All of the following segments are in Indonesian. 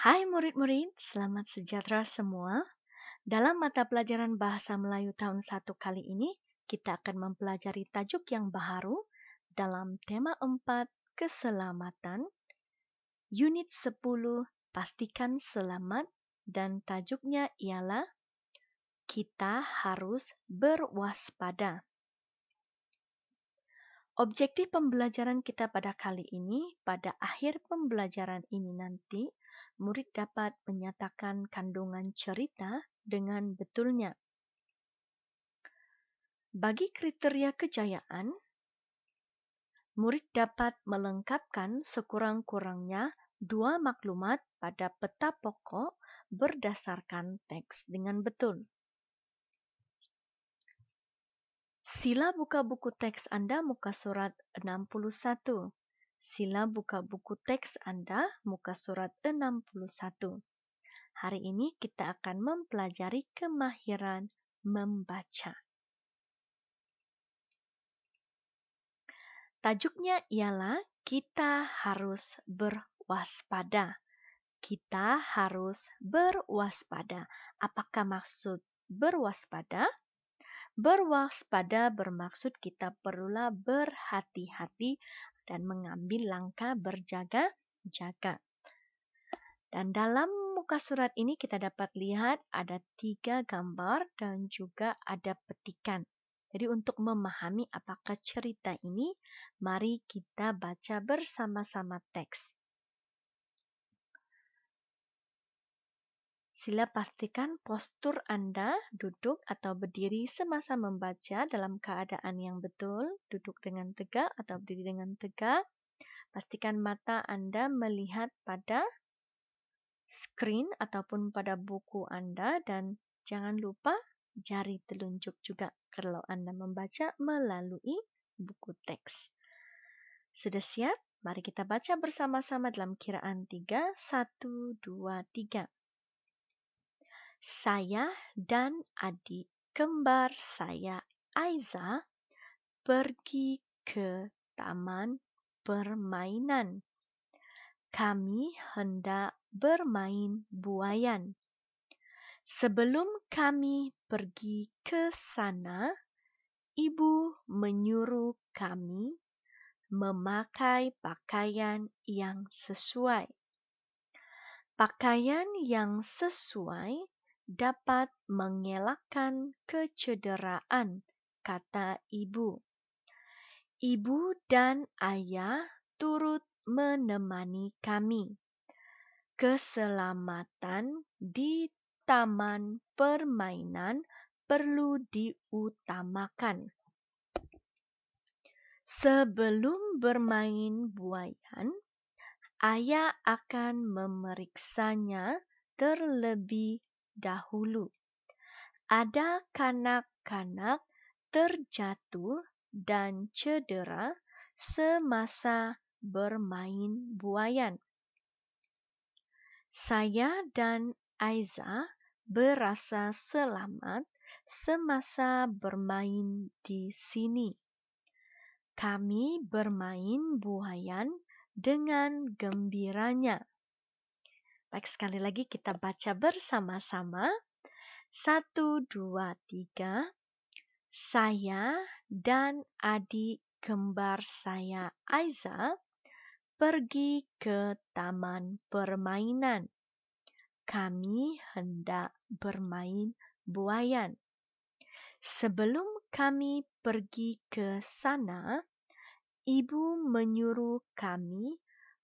Hai murid-murid, selamat sejahtera semua. Dalam mata pelajaran Bahasa Melayu tahun 1 kali ini, kita akan mempelajari tajuk yang baharu dalam tema 4, keselamatan, unit 10, pastikan selamat, dan tajuknya ialah kita harus berwaspada. Objektif pembelajaran kita pada kali ini, pada akhir pembelajaran ini nanti, murid dapat menyatakan kandungan cerita dengan betulnya. Bagi kriteria kejayaan, murid dapat melengkapkan sekurang-kurangnya 2 maklumat pada peta pokok berdasarkan teks dengan betul. Sila buka buku teks Anda muka surat 61. Sila buka buku teks Anda muka surat 61. Hari ini kita akan mempelajari kemahiran membaca. Tajuknya ialah kita harus berwaspada. Kita harus berwaspada. Apakah maksud berwaspada? Berwaspada bermaksud kita perlulah berhati-hati dan mengambil langkah berjaga-jaga. Dan dalam muka surat ini kita dapat lihat ada 3 gambar dan juga ada petikan. Jadi untuk memahami apakah cerita ini, mari kita baca bersama-sama teks. Sila pastikan postur Anda duduk atau berdiri semasa membaca dalam keadaan yang betul, duduk dengan tegak atau berdiri dengan tegak. Pastikan mata Anda melihat pada skrin ataupun pada buku Anda dan jangan lupa jari telunjuk juga kalau Anda membaca melalui buku teks. Sudah siap? Mari kita baca bersama-sama dalam kiraan 3, 1, 2, 3. Saya dan adik kembar saya, Aiza, pergi ke taman permainan. Kami hendak bermain buayan. Sebelum kami pergi ke sana, ibu menyuruh kami memakai pakaian yang sesuai. Pakaian yang sesuai dapat mengelakkan kecederaan, kata ibu. Ibu dan ayah turut menemani kami. Keselamatan di taman permainan perlu diutamakan. Sebelum bermain buayan, ayah akan memeriksanya terlebih dahulu. Ada kanak-kanak terjatuh dan cedera semasa bermain buayan. Saya dan Aiza berasa selamat semasa bermain di sini. Kami bermain buayan dengan gembiranya. Baik, sekali lagi kita baca bersama-sama. 1, 2, 3. Saya dan adik kembar saya, Aiza, pergi ke taman permainan. Kami hendak bermain buayan. Sebelum kami pergi ke sana, ibu menyuruh kami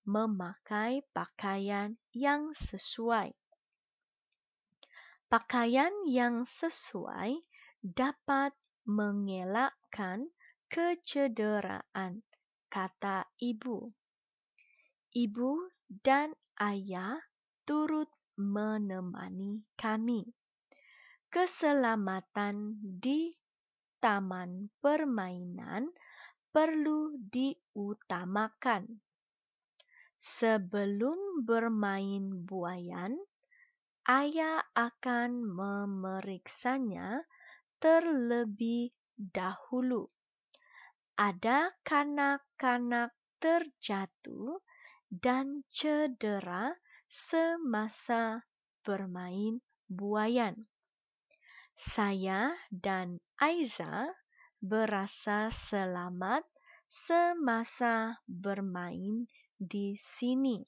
memakai pakaian yang sesuai. Pakaian yang sesuai dapat mengelakkan kecederaan, kata ibu. Ibu dan ayah turut menemani kami. Keselamatan di taman permainan perlu diutamakan. Sebelum bermain buayan, ayah akan memeriksanya terlebih dahulu. Ada kanak-kanak terjatuh dan cedera semasa bermain buayan. Saya dan Aiza berasa selamat semasa bermain di sini.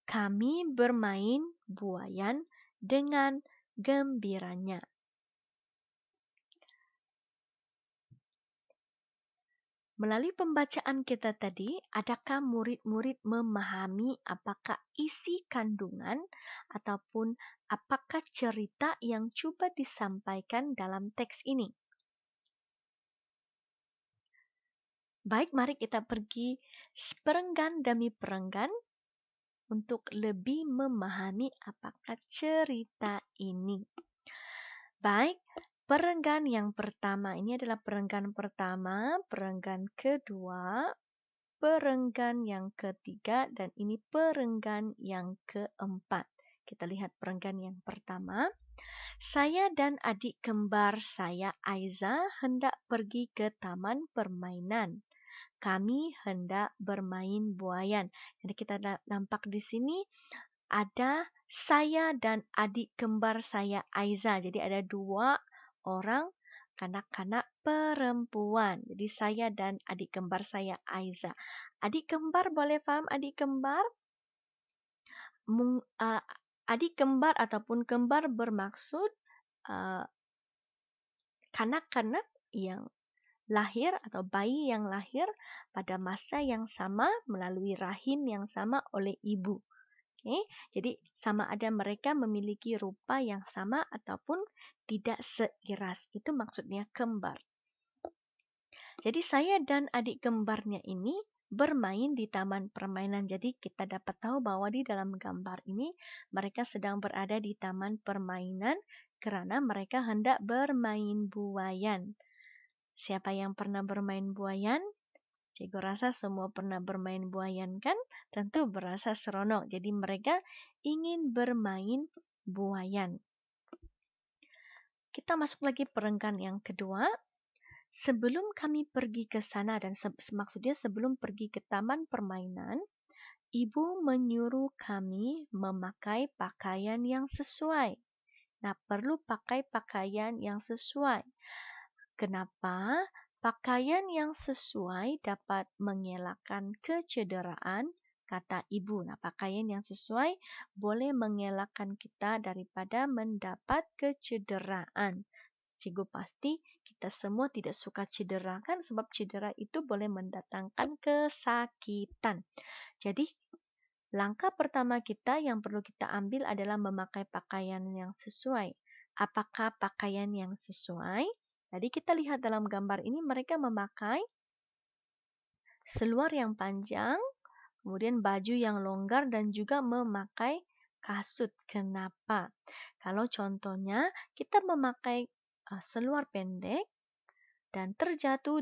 Kami bermain buayan dengan gembiranya. Melalui pembacaan kita tadi, adakah murid-murid memahami apakah isi kandungan ataupun apakah cerita yang coba disampaikan dalam teks ini? Baik, mari kita pergi perenggan demi perenggan untuk lebih memahami apakah cerita ini. Baik, perenggan yang pertama ini adalah perenggan pertama, perenggan kedua, perenggan yang ketiga, dan ini perenggan yang keempat. Kita lihat perenggan yang pertama. Saya dan adik kembar saya, Aiza, hendak pergi ke taman permainan. Kami hendak bermain buayan. Jadi kita nampak di sini ada saya dan adik kembar saya, Aiza. Jadi ada dua orang kanak-kanak perempuan. Jadi saya dan adik kembar saya, Aiza. Adik kembar, boleh faham adik kembar? Adik kembar ataupun kembar bermaksud kanak-kanak yang lahir atau bayi yang lahir pada masa yang sama melalui rahim yang sama oleh ibu. Okay? Jadi sama ada mereka memiliki rupa yang sama ataupun tidak seiras. Itu maksudnya kembar. Jadi saya dan adik kembarnya ini bermain di taman permainan. Jadi kita dapat tahu bahwa di dalam gambar ini mereka sedang berada di taman permainan karena mereka hendak bermain buayan. Siapa yang pernah bermain buayan? Cikgu rasa semua pernah bermain buayan kan? Tentu berasa seronok. Jadi mereka ingin bermain buayan. Kita masuk lagi perenggan yang kedua. Sebelum kami pergi ke sana dan maksudnya sebelum pergi ke taman permainan, ibu menyuruh kami memakai pakaian yang sesuai. Nah, perlu pakai pakaian yang sesuai. Kenapa? Pakaian yang sesuai dapat mengelakkan kecederaan, kata ibu. Nah, pakaian yang sesuai boleh mengelakkan kita daripada mendapat kecederaan. Cikgu pasti kita semua tidak suka cedera kan, sebab cedera itu boleh mendatangkan kesakitan. Jadi, langkah pertama kita yang perlu kita ambil adalah memakai pakaian yang sesuai. Apakah pakaian yang sesuai? Jadi kita lihat dalam gambar ini mereka memakai seluar yang panjang, kemudian baju yang longgar dan juga memakai kasut. Kenapa? Kalau contohnya kita memakai seluar pendek dan terjatuh,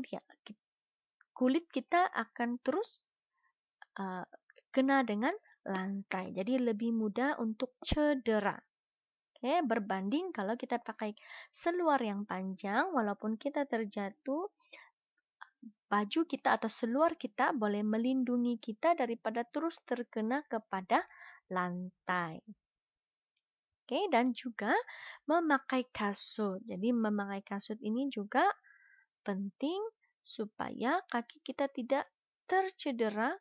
kulit kita akan terus kena dengan lantai. Jadi lebih mudah untuk cedera. Okay, berbanding kalau kita pakai seluar yang panjang, walaupun kita terjatuh, baju kita atau seluar kita boleh melindungi kita daripada terus terkena kepada lantai. Okay, dan juga memakai kasut. Jadi memakai kasut ini juga penting supaya kaki kita tidak tercedera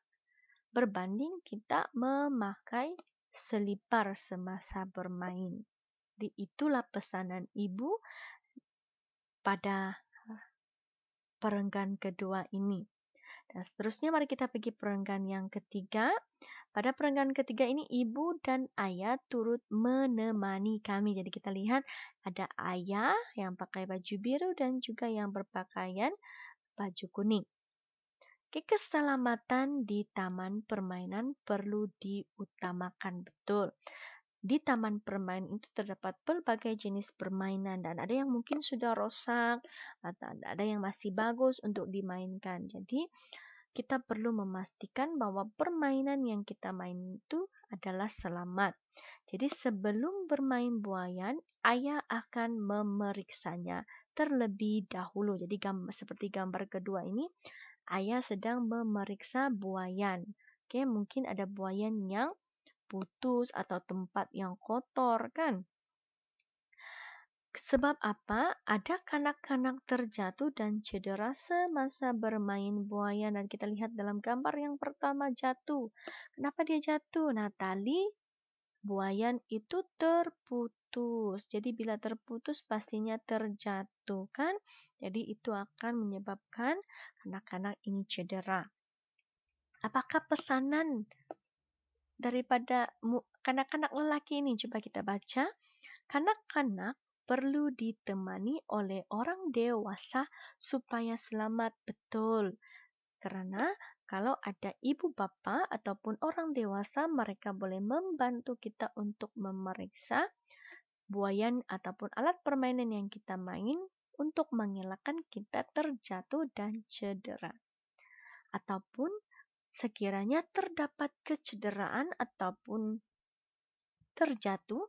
berbanding kita memakai selipar semasa bermain. Jadi itulah pesanan ibu pada perenggan kedua ini. Dan seterusnya mari kita pergi perenggan yang ketiga. Pada perenggan ketiga ini ibu dan ayah turut menemani kami. Jadi kita lihat ada ayah yang pakai baju biru dan juga yang berpakaian baju kuning. Keselamatan di taman permainan perlu diutamakan betul. Di taman permainan itu terdapat berbagai jenis permainan dan ada yang mungkin sudah rosak atau ada yang masih bagus untuk dimainkan. Jadi kita perlu memastikan bahwa permainan yang kita main itu adalah selamat. Jadi sebelum bermain buayan, ayah akan memeriksanya terlebih dahulu. Jadi seperti gambar kedua ini, ayah sedang memeriksa buayan. Oke, mungkin ada buayan yang putus atau tempat yang kotor kan? Sebab apa? Ada kanak-kanak terjatuh dan cedera semasa bermain buaya. Dan kita lihat dalam gambar yang pertama jatuh. Kenapa dia jatuh? Nah, tali buayan itu terputus. Jadi bila terputus pastinya terjatuh kan? Jadi itu akan menyebabkan kanak-kanak ini cedera. Apakah pesanan daripada kanak-kanak lelaki ini? Coba kita baca. Kanak-kanak perlu ditemani oleh orang dewasa supaya selamat betul. Karena kalau ada ibu bapa ataupun orang dewasa, mereka boleh membantu kita untuk memeriksa buayan ataupun alat permainan yang kita main untuk mengelakkan kita terjatuh dan cedera. Ataupun sekiranya terdapat kecederaan ataupun terjatuh,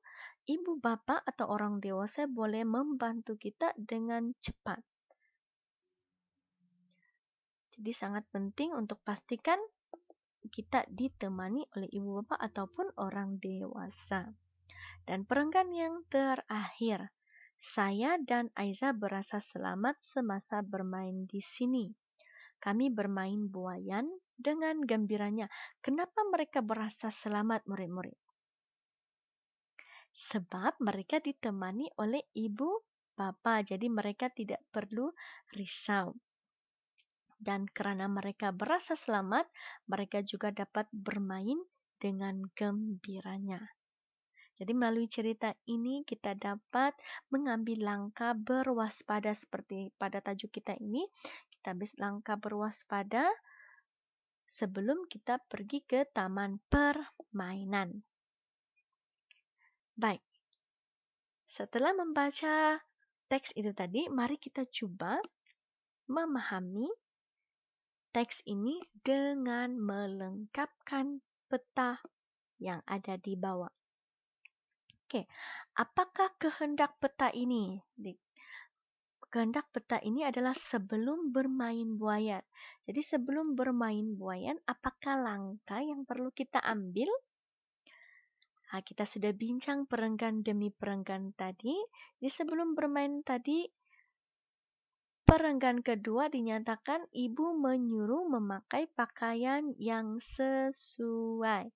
ibu bapa atau orang dewasa boleh membantu kita dengan cepat. Jadi sangat penting untuk pastikan kita ditemani oleh ibu bapa ataupun orang dewasa. Dan perenggan yang terakhir, saya dan Aiza berasa selamat semasa bermain di sini. Kami bermain buayan dengan gembiranya. Kenapa mereka berasa selamat, murid-murid? Sebab mereka ditemani oleh ibu bapa, jadi mereka tidak perlu risau. Dan karena mereka berasa selamat, mereka juga dapat bermain dengan gembiranya. Jadi melalui cerita ini kita dapat mengambil langkah berwaspada seperti pada tajuk kita ini. Kita ambil langkah berwaspada sebelum kita pergi ke taman permainan. Baik. Setelah membaca teks itu tadi, mari kita coba memahami teks ini dengan melengkapkan peta yang ada di bawah. Oke, apakah kehendak peta ini? Kehendak peta ini adalah sebelum bermain buayan. Jadi sebelum bermain buayan, apakah langkah yang perlu kita ambil? Kita sudah bincang perenggan demi perenggan tadi. Jadi sebelum bermain tadi, perenggan kedua dinyatakan ibu menyuruh memakai pakaian yang sesuai.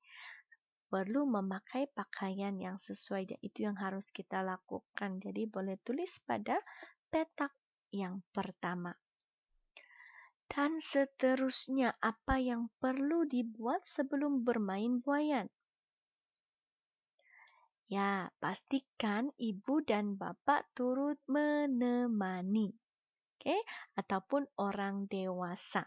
Perlu memakai pakaian yang sesuai. Dan itu yang harus kita lakukan. Jadi boleh tulis pada petak yang pertama. Dan seterusnya, apa yang perlu dibuat sebelum bermain buayan? Ya, pastikan ibu dan bapak turut menemani. Oke, ataupun orang dewasa.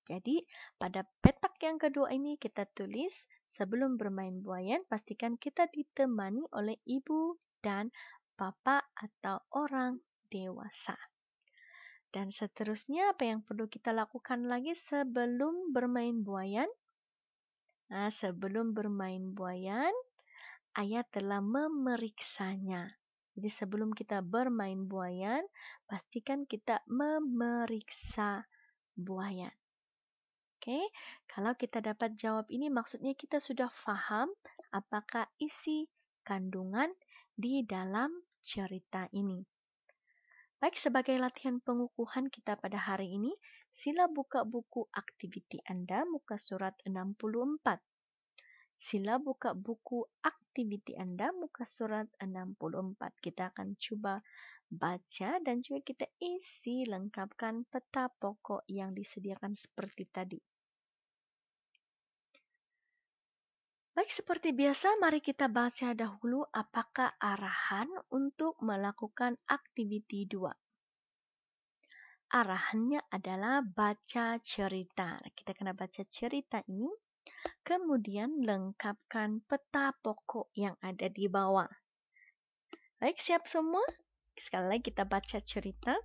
Jadi, pada petak yang kedua ini kita tulis, sebelum bermain buayan, pastikan kita ditemani oleh ibu dan bapak atau orang dewasa. Dan seterusnya, apa yang perlu kita lakukan lagi sebelum bermain buayan? Nah, sebelum bermain buayan, ayah telah memeriksanya. Jadi sebelum kita bermain buayan, pastikan kita memeriksa buayan. Oke, kalau kita dapat jawab ini, maksudnya kita sudah faham apakah isi kandungan di dalam cerita ini. Baik, sebagai latihan pengukuhan kita pada hari ini, sila buka buku aktiviti Anda muka surat 64. Sila buka buku aktiviti Anda muka surat 64. Kita akan coba baca dan juga kita isi lengkapkan peta pokok yang disediakan seperti tadi. Baik, seperti biasa mari kita baca dahulu apakah arahan untuk melakukan aktiviti 2. Arahannya adalah baca cerita. Kita kena baca cerita ini. Kemudian lengkapkan peta pokok yang ada di bawah. Baik, siap semua? Sekali lagi kita baca cerita.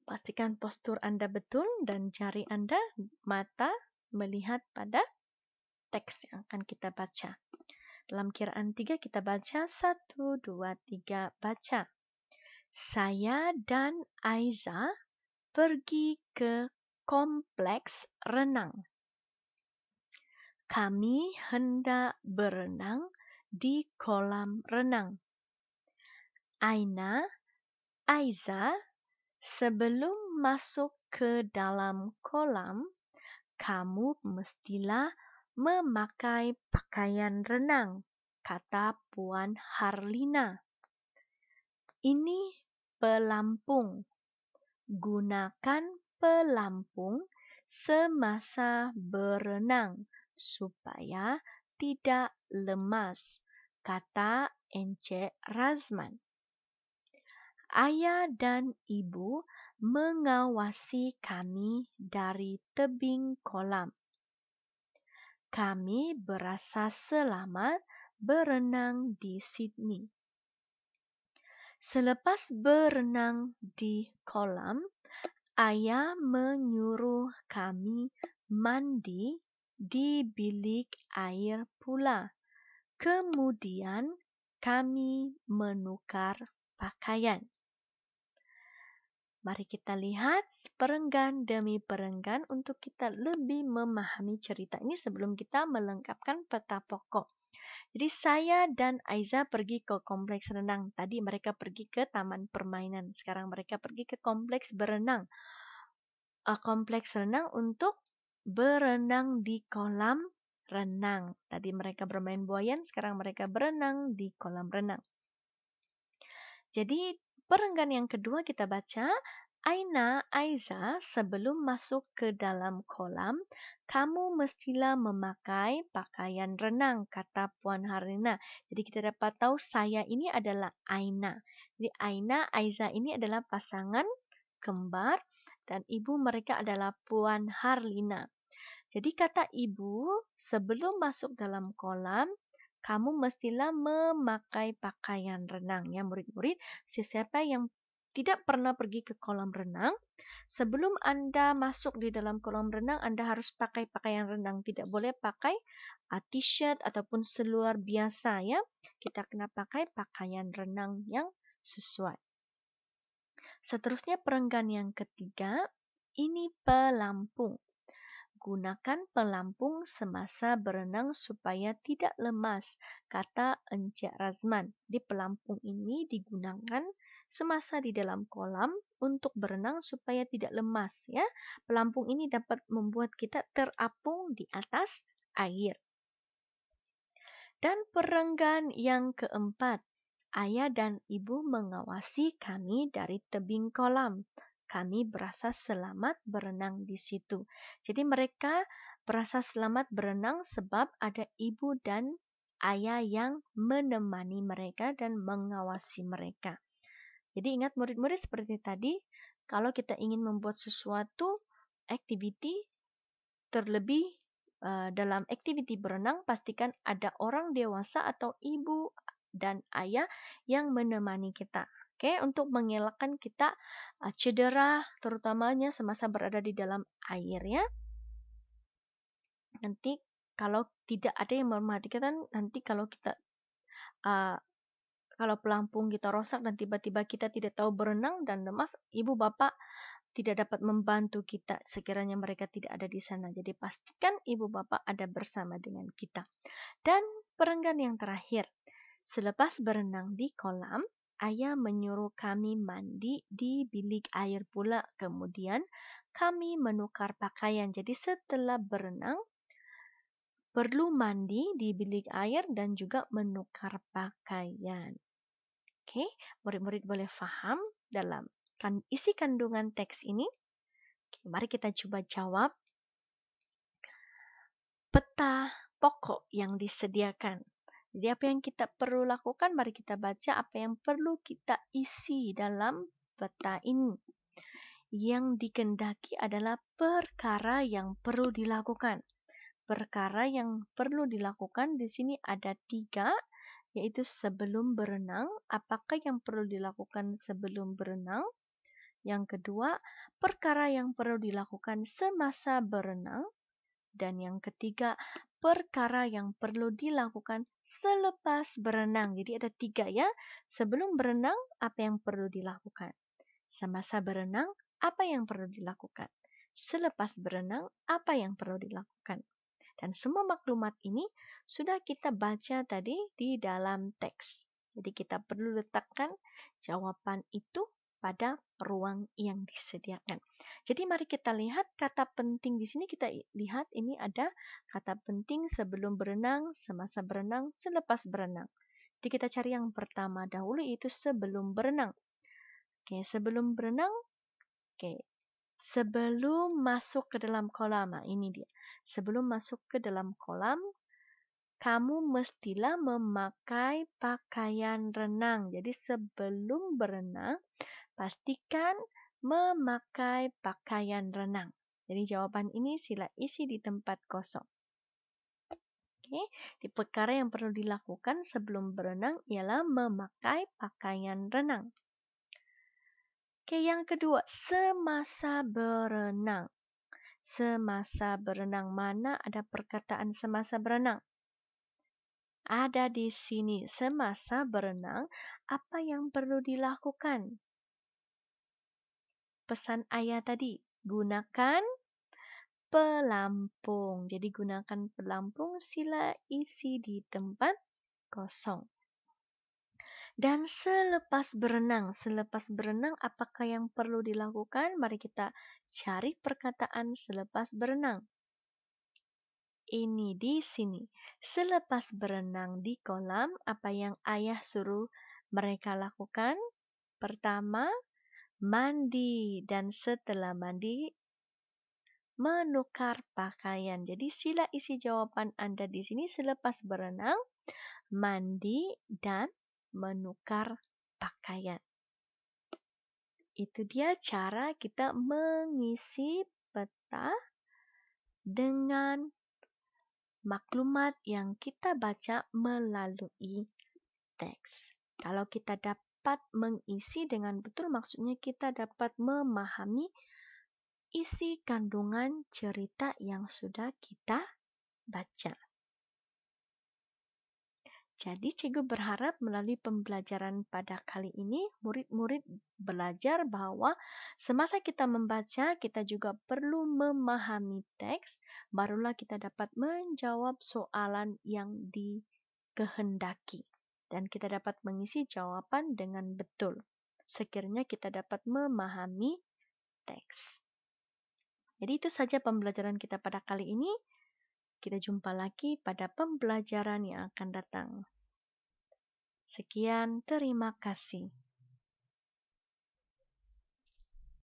Pastikan postur Anda betul dan jari Anda, mata melihat pada teks yang akan kita baca. Dalam kiraan 3 kita baca 1, 2, 3, baca. Saya dan Aiza pergi ke kompleks renang. Kami hendak berenang di kolam renang. Aina, Aiza, sebelum masuk ke dalam kolam, kamu mestilah memakai pakaian renang, kata Puan Harlina. Ini pelampung. Gunakan pelampung semasa berenang supaya tidak lemas, kata Encik Razman. Ayah dan ibu mengawasi kami dari tebing kolam. Kami berasa selamat berenang di Sydney. Selepas berenang di kolam, ayah menyuruh kami mandi di bilik air pula. Kemudian kami menukar pakaian. Mari kita lihat perenggan demi perenggan untuk kita lebih memahami cerita ini sebelum kita melengkapkan peta pokok. Jadi saya dan Aiza pergi ke kompleks renang. Tadi mereka pergi ke taman permainan. Sekarang mereka pergi ke kompleks berenang. Kompleks renang untuk berenang di kolam renang. Tadi mereka bermain buayan, sekarang mereka berenang di kolam renang. Jadi perenggan yang kedua kita baca, Aina, Aiza, sebelum masuk ke dalam kolam, kamu mestilah memakai pakaian renang, kata Puan Harlina. Jadi kita dapat tahu saya ini adalah Aina. Jadi Aina, Aiza ini adalah pasangan kembar dan ibu mereka adalah Puan Harlina. Jadi kata ibu, sebelum masuk dalam kolam, kamu mestilah memakai pakaian renang. Ya murid-murid, siapa yang tidak pernah pergi ke kolam renang, sebelum Anda masuk di dalam kolam renang, Anda harus pakai pakaian renang. Tidak boleh pakai t-shirt ataupun seluar biasa ya. Kita kena pakai pakaian renang yang sesuai. Seterusnya perenggan yang ketiga, ini pelampung. Gunakan pelampung semasa berenang supaya tidak lemas, kata Encik Razman. Di pelampung ini digunakan semasa di dalam kolam untuk berenang supaya tidak lemas. Ya, pelampung ini dapat membuat kita terapung di atas air. Dan perenggan yang keempat, ayah dan ibu mengawasi kami dari tebing kolam. Kami berasa selamat berenang di situ. Jadi mereka berasa selamat berenang sebab ada ibu dan ayah yang menemani mereka dan mengawasi mereka. Jadi ingat murid-murid seperti tadi, kalau kita ingin membuat sesuatu aktiviti, terlebih dalam aktiviti berenang, pastikan ada orang dewasa atau ibu dan ayah yang menemani kita. Oke, untuk mengelakkan kita cedera, terutamanya semasa berada di dalam air ya. Nanti kalau tidak ada yang memperhatikan, nanti kalau kita kalau pelampung kita rosak dan tiba-tiba kita tidak tahu berenang dan lemas, ibu bapak tidak dapat membantu kita sekiranya mereka tidak ada di sana. Jadi pastikan ibu bapak ada bersama dengan kita. Dan perenggan yang terakhir, selepas berenang di kolam, ayah menyuruh kami mandi di bilik air pula. Kemudian kami menukar pakaian. Jadi setelah berenang, perlu mandi di bilik air dan juga menukar pakaian. Oke, murid-murid boleh faham dalam isi kandungan teks ini. Oke, mari kita coba jawab peta pokok yang disediakan. Jadi apa yang kita perlu lakukan? Mari kita baca apa yang perlu kita isi dalam peta ini. Yang dikehendaki adalah perkara yang perlu dilakukan. Perkara yang perlu dilakukan di sini ada 3, yaitu sebelum berenang. Apakah yang perlu dilakukan sebelum berenang? Yang kedua, perkara yang perlu dilakukan semasa berenang. Dan yang ketiga, perkara yang perlu dilakukan selepas berenang. Jadi ada 3 ya. Sebelum berenang, apa yang perlu dilakukan? Semasa berenang, apa yang perlu dilakukan? Selepas berenang, apa yang perlu dilakukan? Dan semua maklumat ini sudah kita baca tadi di dalam teks. Jadi kita perlu letakkan jawaban itu pada ruang yang disediakan. Jadi mari kita lihat kata penting di sini. Kita lihat ini ada kata penting sebelum berenang, semasa berenang, selepas berenang. Jadi kita cari yang pertama dahulu, yaitu sebelum berenang. Oke, sebelum berenang, oke. Sebelum masuk ke dalam kolam, nah ini dia. Sebelum masuk ke dalam kolam, kamu mestilah memakai pakaian renang. Jadi sebelum berenang, pastikan memakai pakaian renang. Jadi jawaban ini sila isi di tempat kosong. Oke, di perkara yang perlu dilakukan sebelum berenang ialah memakai pakaian renang. Oke, yang kedua, semasa berenang. Semasa berenang, mana ada perkataan semasa berenang? Ada di sini. Semasa berenang, apa yang perlu dilakukan? Pesan ayah tadi, gunakan pelampung. Jadi gunakan pelampung, sila isi di tempat kosong. Dan selepas berenang apakah yang perlu dilakukan? Mari kita cari perkataan selepas berenang. Ini di sini. Selepas berenang di kolam, apa yang ayah suruh mereka lakukan? Pertama, mandi, dan setelah mandi, menukar pakaian. Jadi sila isi jawaban Anda di sini selepas berenang, mandi, dan menukar pakaian. Itu dia cara kita mengisi peta dengan maklumat yang kita baca melalui teks. Kalau kita dapat mengisi dengan betul, maksudnya kita dapat memahami isi kandungan cerita yang sudah kita baca. Jadi, cikgu berharap melalui pembelajaran pada kali ini, murid-murid belajar bahwa semasa kita membaca, kita juga perlu memahami teks, barulah kita dapat menjawab soalan yang dikehendaki. Dan kita dapat mengisi jawaban dengan betul. Sekiranya kita dapat memahami teks. Jadi itu saja pembelajaran kita pada kali ini. Kita jumpa lagi pada pembelajaran yang akan datang. Sekian, terima kasih.